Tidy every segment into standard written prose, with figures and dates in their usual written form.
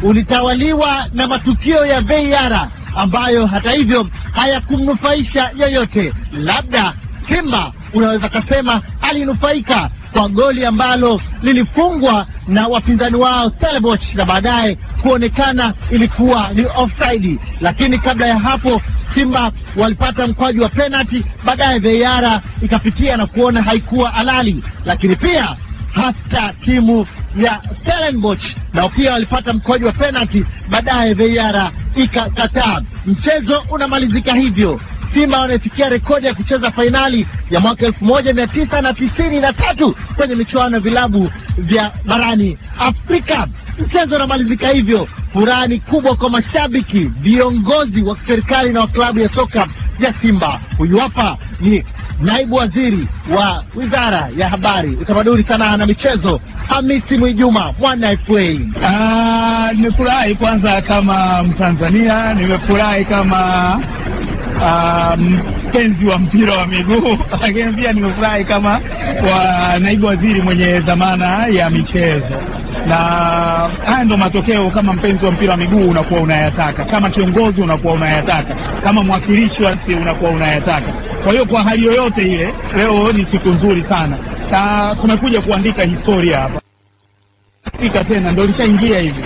ulitawaliwa na matukio ya VAR ambayo hata hivyo hayakumnufaisha yoyote. Labda Simba unaweza kasema alinufaika kwa goli ambalo lilifungwa na wapinzani wao Stellenbosch na baadaye kuonekana ilikuwa ni offside. Lakini kabla ya hapo Simba walipata mkwaju wa penalty, baadaye VAR ikapitia na kuona haikuwa halali. Lakini pia hata timu ya Stellenbosch nao pia walipata mkwaju wa penalty, baadaye VAR ikakataa. Mchezo unamalizika hivyo. Simba wanafikia rekodi ya kucheza fainali ya mwaka 1993 kwenye michuano ya vilabu vya barani Afrika. Mchezo unamalizika hivyo. Furaha ni kubwa kwa mashabiki, viongozi wa serikali na wa klabu ya soka ya Simba. Huyu hapa ni naibu waziri wa Wizara ya Habari, Utamaduni, Sanaa na Michezo, Hamisi Mwijuma, mwana FA. Nimefurahi kwanza kama Mtanzania, nimefurahi kama mpenzi wa mpira wa miguu, lakini pia nimefurahi kama naibu waziri mwenye dhamana ya michezo. Na haya ndo matokeo kama mpenzi wa mpira wa miguu unakuwa unayataka, kama kiongozi unakuwa unayataka, kama mwakilishi wa sisi unakuwa unayataka. Kwa hiyo kwa hali yoyote ile, leo ni siku nzuri sana. Tumekuja kuandika historia hapa. Fika tena ndio lishaingia hivi.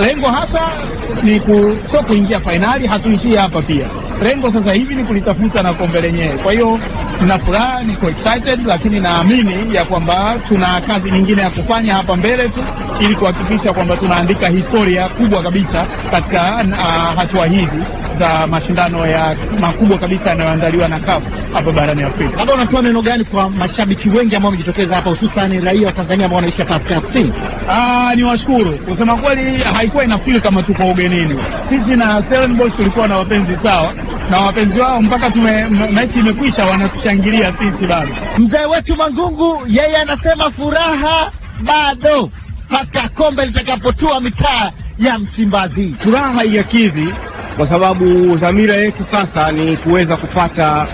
Lengo hasa ni sio kuingia fainali, hatuishii hapa pia. Lengo sasa hivi ni kulitafuta na kombe lenyewe. Kwa hiyo nina furaha, niko excited, lakini naamini ya kwamba tuna kazi nyingine ya kufanya hapa mbele tu ili kuhakikisha kwamba tunaandika historia kubwa kabisa katika hatua hizi za mashindano ya makubwa kabisa yanayoandaliwa na CAF hapa barani Afrika. Labda unatoa neno gani kwa mashabiki wengi ambao wamejitokeza hapa, hususan raia wa Tanzania ambao wanaishi hapa Afrika Kusini? Ni washukuru. Kusema kweli haikuwa inafeel kama tuko ugenini. Sisi na Stellenbosch tulikuwa na wapenzi sawa, na wapenzi wao mpaka mechi imekwisha wanatushangilia sisi bado. Mzee wetu Mangungu yeye anasema furaha bado mpaka kombe litakapotua mitaa ya Msimbazi. Furaha haiyakidhi kwa sababu dhamira yetu sasa ni kuweza kupata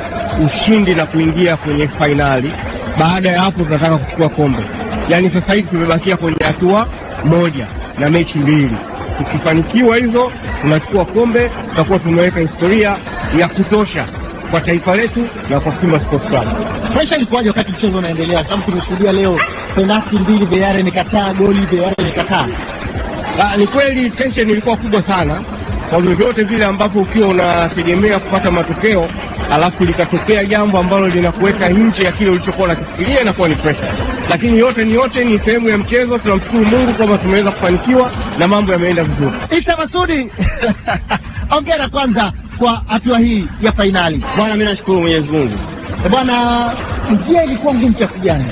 ushindi na kuingia kwenye fainali. Baada ya hapo tunataka kuchukua kombe. Yaani sasa hivi tumebakia kwenye hatua moja na mechi mbili. Tukifanikiwa hizo tunachukua kombe, tutakuwa tumeweka historia ya kutosha kwa taifa letu na kwa Simba Sports Club. Presha ilikuwaje wakati mchezo unaendelea? Sababu tumeshuhudia leo penalti mbili VAR imekataa, goli VAR imekataa. Ni kweli tension ilikuwa kubwa sana. Kwa vyovyote vile ambapo ukiwa unategemea kupata matokeo alafu likatokea jambo ambalo linakuweka nje ya kile ulichokuwa unakifikiria, inakuwa ni pressure. Lakini yote ni sehemu ya mchezo. Tunamshukuru Mungu kwamba tumeweza kufanikiwa na mambo yameenda vizuri. Isa Masudi, ongera kwanza kwa hatua hii ya fainali. Bwana, mimi nashukuru Mwenyezi Mungu. Bwana, njia ilikuwa ngumu kiasi gani?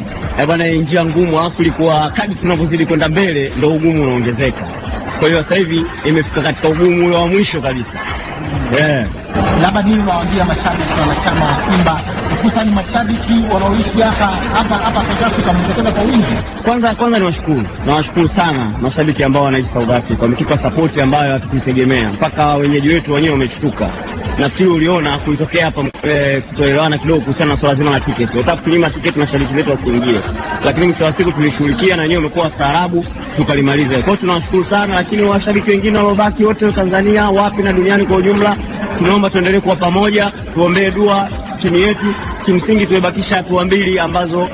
Bwana, njia ngumu, afu ilikuwa kadri tunapozidi kwenda mbele ndio ugumu unaongezeka. Kwa hiyo sasa hivi imefika katika ugumu ule wa mwisho kabisa. Labda nini waambia mashabiki na wanachama wa Simba, hususan mashabiki wanaoishi hapa South Africa, mmetokeza kwa wingi? Kwanza nawashukuru sana mashabiki ambao wanaishi South Africa. Wametupa support ambayo hatukuitegemea. Mpaka wenyeji wetu wenyewe wameshtuka. Nafikiri uliona kuitokea hapa kutoelewana kidogo kuhusiana na swala zima la tiketi. Wataka kunyima tiketi mashabiki zetu wasiingie. Lakini mwisho wa siku tulishughulikia na wenyewe wamekuwa wastaarabu, tukalimaliza. Kwa hiyo tunawashukuru sana, lakini washabiki wengine waliobaki wote Tanzania, wapi na duniani kwa ujumla, tunaomba tuendelee kuwa pamoja, tuombee dua timu yetu. Kimsingi tumebakisha hatua mbili ambazo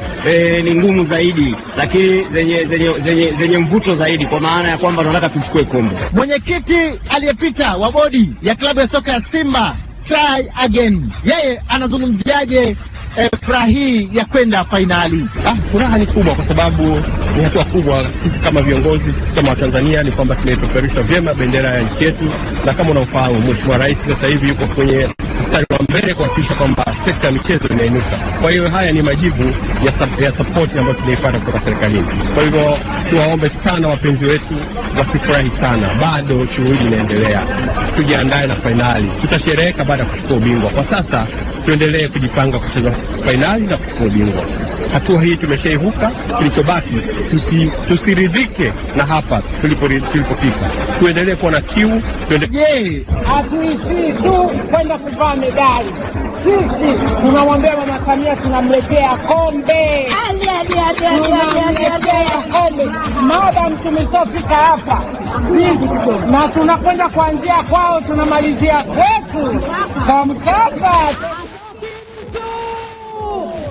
ni ngumu zaidi, lakini zenye mvuto zaidi, kwa maana ya kwamba tunataka tuchukue kombe. Mwenyekiti aliyepita wa bodi ya klabu ya soka ya Simba, Try Again, yeye anazungumziaje furaha hii ya kwenda fainali? Furaha ni kubwa kwa sababu ni hatua kubwa. Sisi kama viongozi, sisi kama Watanzania, ni kwamba tumepeperusha vyema bendera ya nchi yetu, na kama unaofahamu Mheshimiwa Rais sasa hivi yuko kwenye mstari wa mbele kuhakikisha kwamba sekta ya michezo inainuka. Kwa hiyo haya ni majibu ya support ambayo tunaipata kutoka serikalini. Kwa hivyo tuwaombe sana wapenzi wetu wasifurahi sana, bado shughuli inaendelea. Tujiandae na fainali, tutashereheka baada ya kuchukua ubingwa. Kwa sasa tuendelee kujipanga kucheza fainali na kuchukua ubingwa. Hatua hii tumeshaivuka, kilichobaki tusiridhike na hapa tulipofika. Tuendelee kuwa na kiu, hatuishi tu kwenda kuvaa medali. Sisi tunamwambia Mama Samia tunamletea kombe. Kombe. Madam tumeshafika hapa sisi na tunakwenda kuanzia kwao tunamalizia kwetu kwa Mkapa.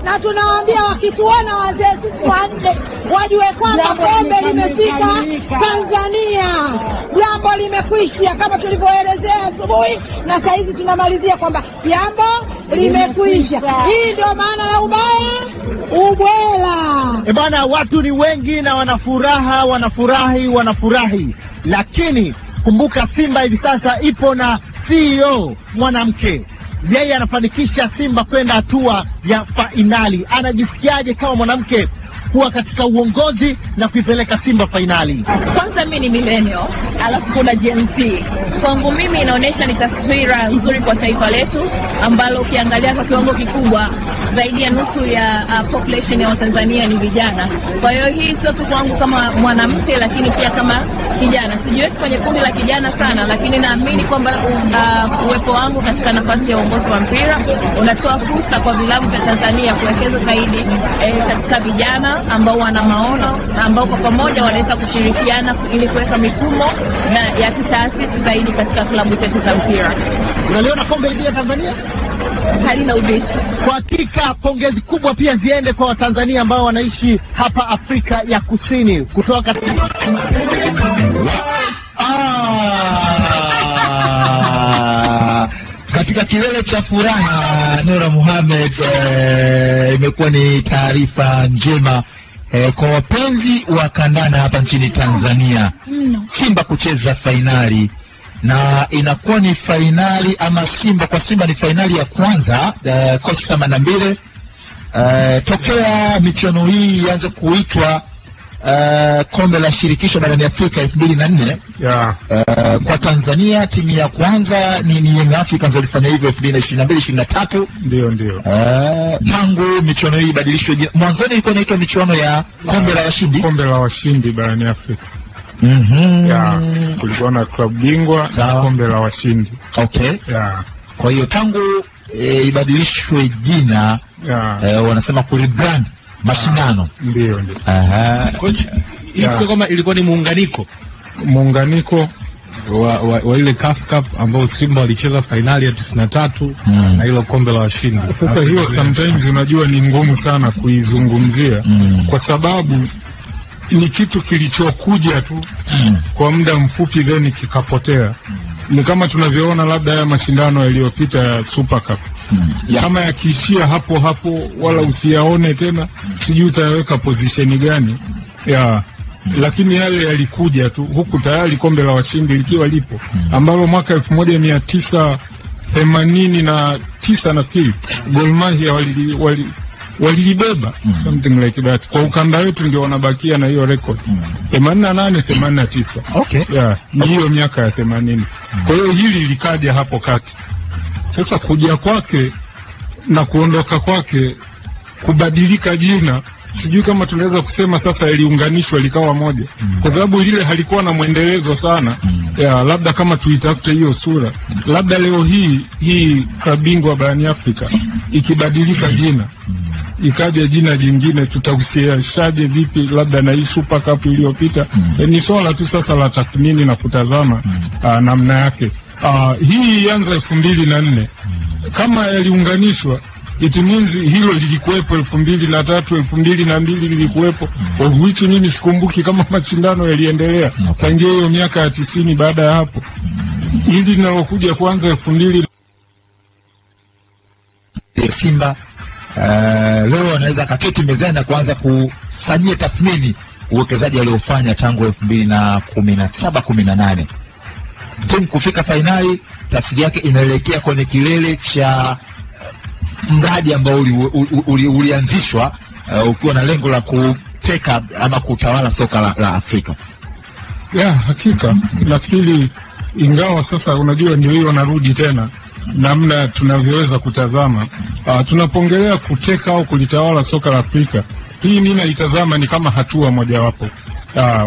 Na tunawaambia wakituona wazee sisi wanne wajue kwamba kombe limefika Tanzania. Jambo limekwisha kama tulivyoelezea asubuhi, na sasa hivi tunamalizia kwamba jambo limekwisha. Hii ndio maana ya ubaya ubwela. Bana, watu ni wengi na wanafurahi, lakini kumbuka Simba hivi sasa ipo na CEO mwanamke. Yeye anafanikisha Simba kwenda hatua ya fainali. Anajisikiaje kama mwanamke kuwa katika uongozi na kuipeleka Simba fainali? Kwanza mimi ni millennial, alafu kuna Gen Z. Kwangu mimi inaonyesha ni taswira nzuri kwa taifa letu ambalo ukiangalia kwa kiwango kikubwa zaidi ya nusu ya population ya Watanzania ni vijana. Kwa hiyo hii sio tu kwangu kama mwanamke, lakini pia kama kijana. Sijiweki kwenye kundi la kijana sana, lakini naamini kwamba uwepo wangu katika nafasi ya uongozi wa mpira unatoa fursa kwa vilabu vya Tanzania kuwekeza zaidi katika vijana ambao wana maono na ambao kwa pamoja wanaweza kushirikiana ili kuweka mifumo ya kitaasisi zaidi katika klabu zetu za mpira. Unaliona kombe hili la Tanzania halina ubishi. Kwa hakika pongezi kubwa pia ziende kwa Watanzania ambao wanaishi hapa Afrika ya Kusini kutoka katika kilele cha furaha. Nura Mohamed, imekuwa ni taarifa njema kwa wapenzi wa kandanda hapa nchini Tanzania. Simba kucheza fainali, na inakuwa ni fainali ama Simba ni fainali ya kwanza kocha Samanambile tokea michuano hii ianze kuitwa kombe la shirikisho barani Afrika 2004. Kwa Tanzania timu ya kwanza ni Young Africans walifanya hivyo 2022-2023. Ndio. Tangu michuano hii ibadilishwe, mwanzoni ilikuwa inaitwa michuano ya kombe la washindi barani Afrika. Kulikuwa na klabu bingwa na kombe la washindi. Okay. Kwa hiyo tangu ibadilishwe jina, wanasema kurebrand mashindano. Ndio. Coach, sio kama ilikuwa ni muunganiko wa ile CAF Cup ambao Simba walicheza fainali ya 93 na ile kombe la washindi. Sasa hiyo sometimes unajua ni ngumu sana kuizungumzia kwa sababu ni kitu kilichokuja tu kwa muda mfupi then kikapotea. Ni kama tunavyoona labda haya mashindano yaliyopita ya Super Cup. Kama yakiishia hapo wala usiyaone tena, sijui utayaweka position gani. Lakini yale yalikuja tu, huku tayari kombe la washindi likiwa lipo, ambalo mwaka 1989 nafikiri Gor Mahia walibeba something like that. Kwa ukanda wetu ndio wanabakia na hiyo record 88-89. Okay. Ni hiyo miaka ya 80. Kwa hiyo hili likaja hapo kati. Sasa kuja kwake na kuondoka kwake, kubadilika jina, sijui kama tunaweza kusema sasa iliunganishwa likawa moja, kwa sababu lile halikuwa na mwendelezo sana. Labda kama tuitafute hiyo sura, labda leo hii klabu bingwa barani Afrika ikibadilika jina, ikaja jina jingine, tutahusianishaje vipi labda na hii Super Cup iliyopita? Ni swala tu sasa la tathmini na kutazama namna yake. Hii ianza 2004 kama yaliunganishwa, it means hilo lilikuwepo 2003, 2002 lilikuwepo, of which mimi sikumbuki kama mashindano yaliendelea tangia hiyo miaka ya 90. Baada ya hapo hili linalokuja kwanza 2000 Simba leo anaweza kaketi mezani na kuanza kufanyia tathmini uwekezaji aliofanya tangu 2017-18. Timu kufika fainali, tafsiri yake inaelekea kwenye kilele cha mradi ambao ulianzishwa ukiwa na lengo la kuteka ama kutawala soka la Afrika. Hakika nafikiri, ingawa sasa unajua ndio hiyo narudi tena, namna tunavyoweza kutazama, tunapongelea kuteka au kulitawala soka la Afrika, hii mimi naitazama ni kama hatua mojawapo,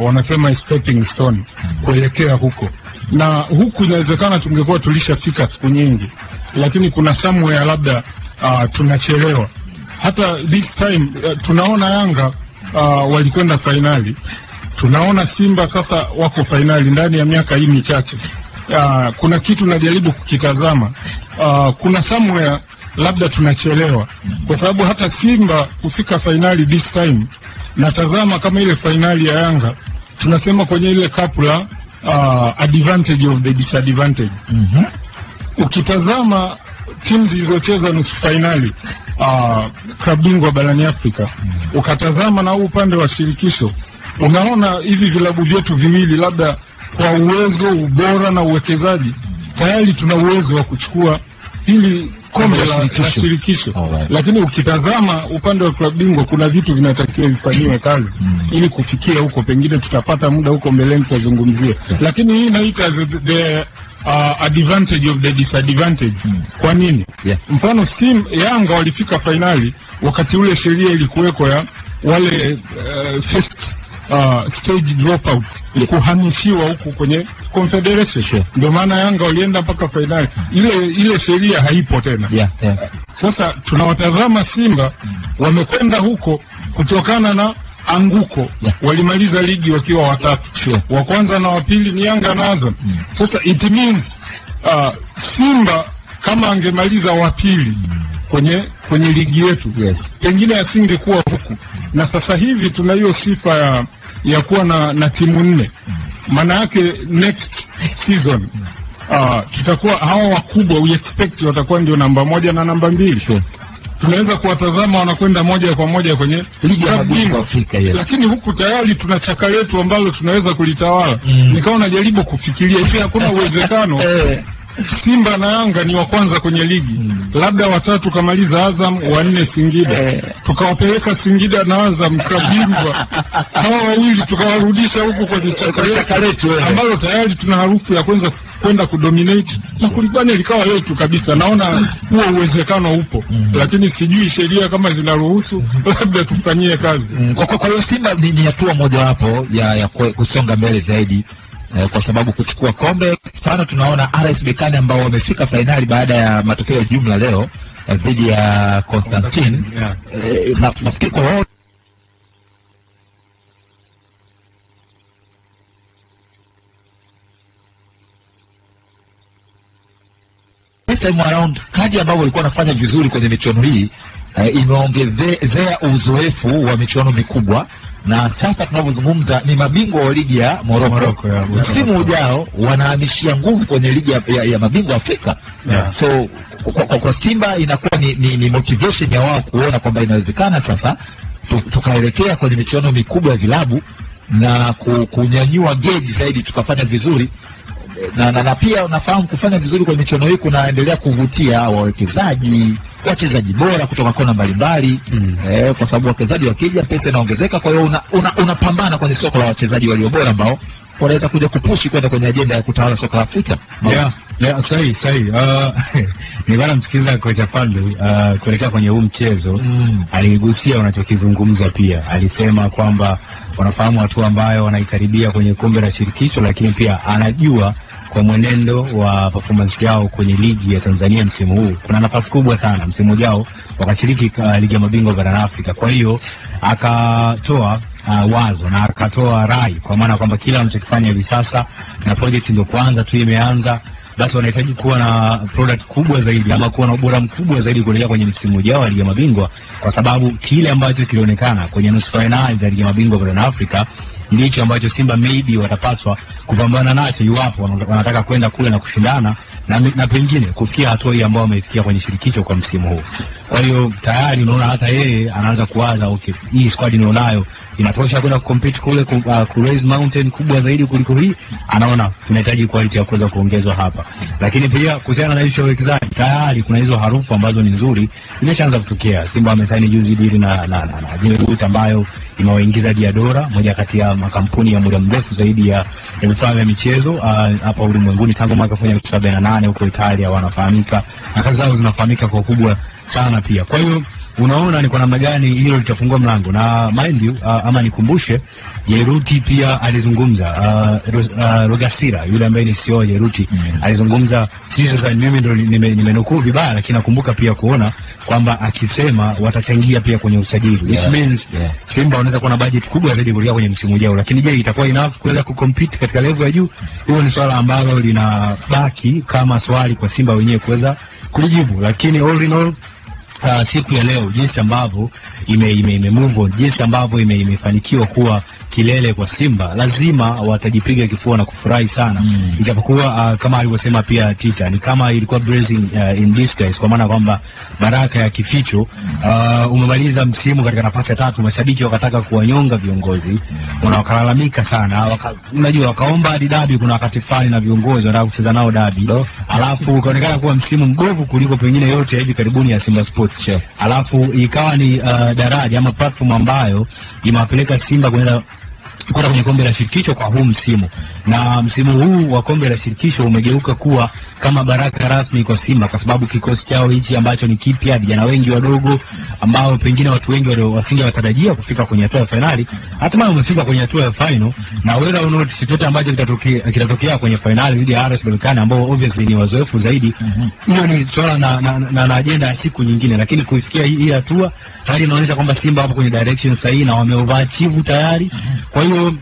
wanasema stepping stone kuelekea huko, na huku inawezekana tungekuwa tulishafika siku nyingi, lakini kuna somewhere labda tunachelewa. Hata this time tunaona Yanga walikwenda fainali, tunaona Simba sasa wako fainali ndani ya miaka hii michache. Kuna kitu najaribu kukitazama, kuna somewhere labda tunachelewa, kwa sababu hata Simba kufika fainali this time, natazama kama ile fainali ya Yanga tunasema kwenye ile kapu la advantage of the disadvantage. Ukitazama timu zilizocheza nusu fainali klabu bingwa barani Afrika, ukatazama na upande wa shirikisho, unaona hivi vilabu vyetu viwili labda kwa uwezo, ubora na uwekezaji tayari tuna uwezo wa kuchukua hili kombe la shirikisho. Lakini ukitazama upande wa klabu bingwa kuna vitu vinatakiwa vifanywe kazi ili kufikia huko, pengine tutapata muda huko mbeleni tutazungumzia. Lakini hii inaita the advantage of the disadvantage. Kwa nini? Mfano Yanga walifika fainali wakati ule sheria ilikuweko ya wale first stage dropouts kuhamishiwa huku kwenye Confederation. Ndio maana Yanga walienda mpaka fainali. Ile sheria haipo tena. Sasa tunawatazama Simba wamekwenda huko kutokana na anguko. Walimaliza ligi wakiwa watatu. Wa kwanza na wa pili ni Yanga na Azam. Sasa it means Simba kama angemaliza wa pili kwenye ligi yetu, pengine asingekuwa huku. Na sasa hivi tuna hiyo sifa ya kuwa na timu 4. Maana yake next season tutakuwa hawa wakubwa we expect watakuwa ndio namba 1 na namba 2. Tunaweza kuwatazama wanakwenda moja kwa moja kwenye ligi ya mabingwa Afrika, lakini huku tayari tuna chaka letu ambalo tunaweza kulitawala. Nikawa najaribu kufikiria hivi, hakuna uwezekano Simba na Yanga ni wa kwanza kwenye ligi, labda watatu kamaliza Azam, wa 4 Singida, tukawapeleka Singida na Azam kabingwa, hawa wawili tukawarudisha huku kwenye chaka letu ambalo tayari tuna harufu ya kwenda kudominate na kulifanya likawa letu kabisa. Naona huo uwezekano upo, lakini sijui sheria kama zinaruhusu, labda tufanyie kazi. Kwa hiyo Simba ni hatua mojawapo ya kusonga mbele zaidi, kwa sababu kuchukua kombe. Mfano tunaona RS Berkane ambao wamefika fainali baada ya matokeo ya jumla leo dhidi ya Constantine. Nafikiri kwa wao time around kadi ambao walikuwa wanafanya vizuri kwenye michuano hii imeongezea uzoefu wa michuano mikubwa, na sasa tunavyozungumza ni mabingwa wa ligi ya Morocco. Msimu ujao wanahamishia nguvu kwenye ligi ya mabingwa Afrika. So kwa Simba inakuwa ni motivation ya wao kuona kwamba inawezekana sasa tukaelekea kwenye michuano mikubwa ya vilabu na kunyanyua gauge zaidi tukafanya vizuri. Na pia unafahamu kufanya vizuri kwenye michuano hii kunaendelea kuvutia wawekezaji, wachezaji bora kutoka kona mbalimbali, kwa sababu wachezaji wakija pesa inaongezeka. Kwa hiyo unapambana kwenye soko la wachezaji walio bora ambao wanaweza kuja kupushi kwenda kwenye ajenda ya kutawala soka la Afrika. Sahi. Ni bana msikiza kocha Fadlu kuelekea kwenye huu mchezo, aligusia unachokizungumza pia. Alisema kwamba wanafahamu hatua ambayo wanaikaribia kwenye kombe la shirikisho, lakini pia anajua kwa mwenendo wa performance yao kwenye ligi ya Tanzania msimu huu kuna nafasi kubwa sana msimu ujao wakashiriki ligi ya mabingwa barani Afrika. Kwa hiyo akatoa wazo na akatoa rai, kwa maana kwamba kila anachokifanya hivi sasa na project ndio kwanza tu imeanza, basi wanahitaji kuwa na product kubwa zaidi ama kuwa na ubora mkubwa zaidi kuelekea kwenye msimu ujao wa ligi ya mabingwa, kwa sababu kile ambacho kilionekana kwenye nusu finali za ligi ya mabingwa barani Afrika ndicho ambacho Simba maybe watapaswa kupambana nacho iwapo wanataka kwenda kule na kushindana na pengine kufikia hatua hii ambayo wamefikia kwenye shirikisho kwa msimu huu. Kwa hiyo tayari unaona hata yeye anaanza kuwaza okay, hii squad nilionayo inatosha kwenda kucompete kule ku raise mountain kubwa zaidi kuliko hii. Anaona tunahitaji quality ya kuweza kuongezwa hapa. Lakini pia kuhusiana na issue ya uwekezaji, tayari kuna hizo harufu ambazo ni nzuri imeshaanza kutokea. Simba amesaini juzi deal na Jeruti ambayo imewaingiza Diadora, moja kati ya makampuni ya muda mrefu zaidi ya vifaa vya michezo hapa ulimwenguni tangu mwaka 1978 huko Italia wanafahamika, na kazi zao zinafahamika kwa ukubwa sana pia. Kwa hiyo unaona ni kwa namna gani hilo litafungua mlango. Na mind you, ama nikumbushe, Jeruti pia alizungumza, Rogasira yule ambaye ni CEO Jeruti alizungumza, sasa mimi ndo nimenukuu vibaya, lakini nakumbuka pia kuona kwamba akisema watachangia pia kwenye usajili, which means Simba wanaweza kuwa na budget kubwa zaidi kuelekea kwenye msimu ujao. Lakini je, itakuwa enough kuweza kucompete katika level ya juu? Hiyo ni swala ambalo linabaki kama swali kwa Simba wenyewe kuweza kulijibu. Lakini all in all, siku ya leo jinsi ambavyo ime move on, jinsi ambavyo imefanikiwa kuwa kilele kwa Simba, lazima watajipiga kifua na kufurahi sana. Ijapokuwa kama alivyosema pia Tita, ni kama ilikuwa blessing in disguise, kwa maana kwamba baraka ya kificho. Umemaliza msimu katika nafasi ya 3, mashabiki wakataka kuwanyonga viongozi, wakalalamika sana, unajua wakaomba hadi dabi. Kuna wakati fulani na viongozi wanataka kucheza nao dabi, alafu ukaonekana kuwa msimu mbovu kuliko pengine yote hivi karibuni ya Simba Sports. Alafu ikawa ni daraja ama platform ambayo imewapeleka Simba kwenda kwenye kombe la shirikisho kwa huu msimu. Na msimu huu wa kombe la shirikisho umegeuka kuwa kama baraka rasmi kwa Simba, kwa sababu kikosi chao hichi ambacho ni kipya, vijana wengi wadogo ambao pengine watu wengi wasingewatarajia kufika kwenye hatua ya finali, hatimaye umefika kwenye hatua ya final. Na wewe unaona chochote ambacho kitatokea kwenye finali dhidi ya RS Berkane ambao obviously ni wazoefu zaidi, hiyo ni swala na agenda ya siku nyingine. Lakini kuifikia hii hatua tayari inaonyesha kwamba Simba hapo kwenye direction sahihi na wameoverachieve tayari. Kwa hiyo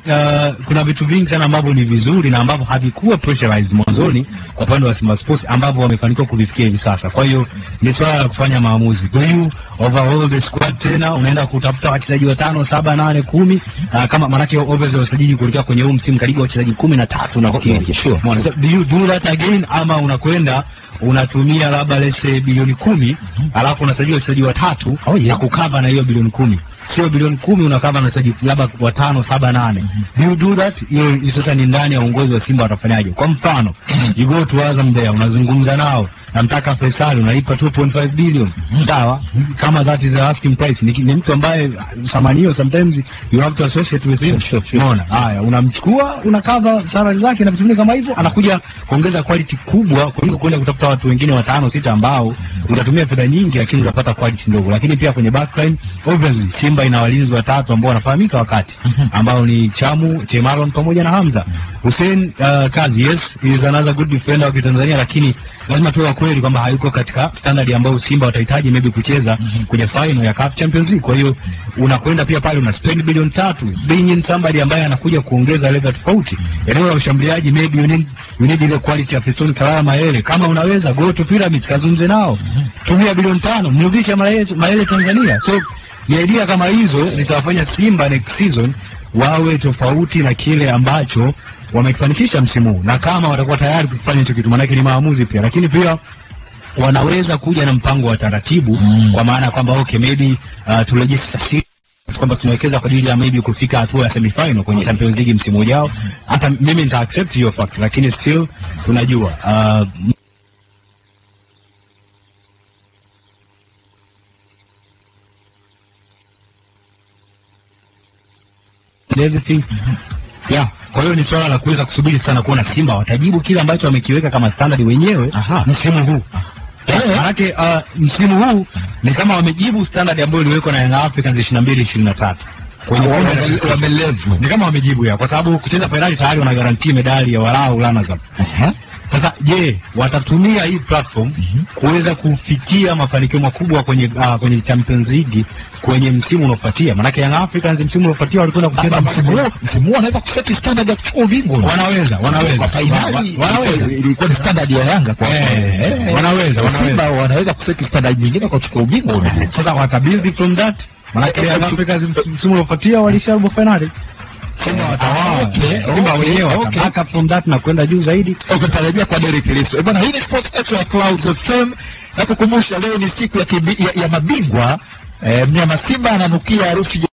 kuna vitu vingi sana ambavyo ni vizuri na ambavyo havikuwa pressurized mwanzoni kwa upande wa Simba Sports ambavyo wamefanikiwa kuvifikia hivi sasa. Kwa hiyo ni swala la kufanya maamuzi. Kwa hiyo overall the squad tena unaenda kutafuta wachezaji 5, 7, 8, 10 kama manake obviously wasajili kuelekea kwenye huu msimu karibu wachezaji 13 nafikiri. Sure. Do you do that again, ama unakwenda unatumia labda lese bilioni 10 alafu unasajili wachezaji 3 na kukava na hiyo bilioni 10? Sio bilioni 10 unakava na wachezaji labda 5, 7, 8. Do you do that? Hiyo sasa ni ndani ya uongozi wa Simba watafanyaje? Kwa mfano, you go to Azam there, unazungumza nao, namtaka Faisal, unalipa 2.5 billion. Sawa? Kama that is the asking price. Ni mtu ambaye samanio sometimes you have to associate with him. Unaona? Haya, unamchukua, unakava salary zake na vitu vingine kama hivyo, anakuja kuongeza quality kubwa kuliko kwenda kutafuta watu wengine 5, 6 ambao utatumia fedha nyingi lakini utapata quality ndogo. Lakini pia kwenye backline obviously Simba ina walinzi 3 ambao wanafahamika wakati ambao ni Chamu, Chemalon pamoja na Hamza. Hussein Kazi, yes, is another good defender wa Tanzania, lakini lazima tuwe kweli kwamba hayuko katika standard ambayo Simba watahitaji maybe kucheza kwenye final ya CAF Champions League. Kwa hiyo unakwenda pia pale una spend bilioni 3 bring in somebody ambaye anakuja kuongeza level tofauti. Eneo la ushambuliaji maybe you need ile quality ya Fiston Kalala Mayele. Kama unaweza go to Pyramids kazungumze nao. Tumia bilioni 5 mrudisha Mayele Tanzania. So ni idea kama hizo zitawafanya Simba next season wawe tofauti na kile ambacho wamekifanikisha msimu. Na kama watakuwa tayari kufanya hicho kitu, maana ni maamuzi pia, lakini pia wanaweza kuja na mpango wa taratibu, kwa maana kwamba okay maybe turejeshe sasa kwamba tunawekeza kwa ajili ya maybe kufika hatua ya semi-final kwenye Champions League msimu ujao. Hata mimi nita accept hiyo fact, lakini still tunajua everything. Yeah, kwa hiyo ni swala la kuweza kusubiri sana kuona Simba watajibu kile ambacho wamekiweka kama standard wenyewe msimu huu. Maanake msimu huu ni kama wamejibu standard ambayo iliwekwa na Young Africans 22-23. Kwa hiyo wamelevu. Ni kama wamejibu kwa sababu kucheza finali tayari wana guarantee medali ya walau Lanazam. Sasa je, watatumia hii platform kuweza kufikia mafanikio makubwa kwenye Champions League kwenye msimu unaofuatia? Maana Young Africans msimu unaofuatia walikwenda kucheza msimu wanaweza kuset standard ya kuchukua ubingwa. Wanaweza. Wanaweza. Ilikuwa ni standard ya Yanga kwa wanaweza kuset standard nyingine kwa kuchukua ubingwa. Sasa watabuild from that. Maana Young Africans msimu unaofuatia walishabu finali. Simba watawao. Simba wenyewe wataka from that na kwenda juu zaidi. Ukitarajia kwa Derek Liso. Bwana, hii ni Sports Extra Clouds FM. Na kukumbusha leo ni siku ya mabingwa. Mnyama Simba ananukia harusi